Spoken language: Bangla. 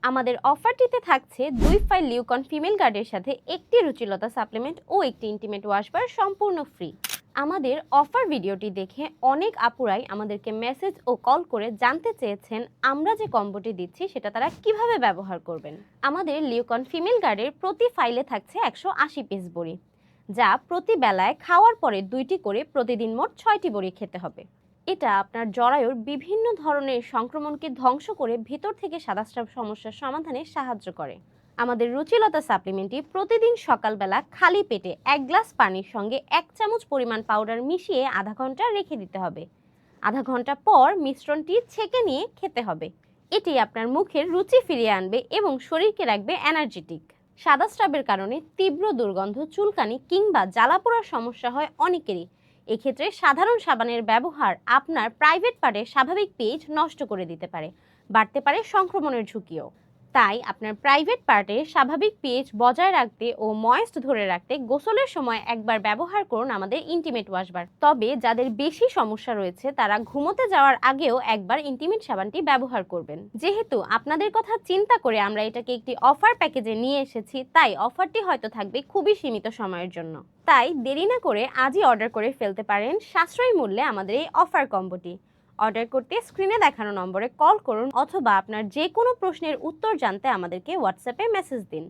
আমাদের অফারটিতে থাকছে 2 ফাইল লিউকন ফিমেল গার্ডের সাথে একটি রুচিলতা সাপ্লিমেন্ট ও একটি ইন্টিমেট ওয়াশবার সম্পূর্ণ ফ্রি। আমাদের অফার ভিডিওটি দেখে অনেক আপুরাই আমাদেরকে মেসেজ ও কল করে জানতে চেয়েছেন আমরা যে কম্বোটি দিচ্ছি সেটা তারা কিভাবে ব্যবহার করবেন। আমাদের লিউকন ফিমেল গার্ডের প্রতি ফাইলে থাকছে 180 পিস বড়ি, যা প্রতি বেলায় খাওয়ার পরে 2টি করে প্রতিদিন মোট 6টি বড়ি খেতে হবে। এটা আপনার জরায়ুর বিভিন্ন ধরনের সংক্রমণকে ধ্বংস করে ভেতর থেকে সাদাস্রাব সমস্যার সমাধানে সাহায্য করে। আমাদের রুচিলতা সাপ্লিমেন্টটি প্রতিদিন সকালবেলা খালি পেটে 1 গ্লাস পানির সঙ্গে 1 চামচ পরিমাণ পাউডার মিশিয়ে আধা ঘন্টা রেখে দিতে হবে। আধা ঘন্টা পর মিশ্রণটি ছেঁকে নিয়ে খেতে হবে। এটি আপনার মুখের রুচি ফিরিয়ে আনবে এবং শরীরকে রাখবে এনার্জেটিক। সাদাস্রাবের কারণে তীব্র দুর্গন্ধ, চুলকানি কিংবা জ্বালাপোড়ার সমস্যা হয় অনেকেরই। এক্ষেত্রে সাধারণ সাবানের ব্যবহার আপনার প্রাইভেট পার্টের স্বাভাবিক পিএইচ নষ্ট করে দিতে পারে, বাড়তে পারে সংক্রমণের ঝুঁকিও। তাই আপনার প্রাইভেট পার্টের স্বাভাবিক পিএইচ বজায় রাখতে ও ময়েস্ট ধরে রাখতে গোসলের সময় একবার ব্যবহার করুন আমাদের ইন্টিমেট ওয়াশবার। তবে যাদের বেশি সমস্যা রয়েছে তারা ঘুমোতে যাওয়ার আগেও একবার ইন্টিমেট সাবানটি ব্যবহার করবেন। যেহেতু আপনাদের কথা চিন্তা করে আমরা এটাকে একটি অফার প্যাকেজে নিয়ে এসেছি, তাই অফারটি হয়তো থাকবে খুবই সীমিত সময়ের জন্য। তাই দেরি না করে আজই অর্ডার করে ফেলতে পারেন সাশ্রয়ী মূল্যে আমাদের এই অফার কম্বোটি। অর্ডার করতে স্ক্রিনে দেখানো নম্বরে কল করুন অথবা আপনার যে কোনো প্রশ্নের উত্তর জানতে আমাদেরকে হোয়াটসঅ্যাপে মেসেজ দিন।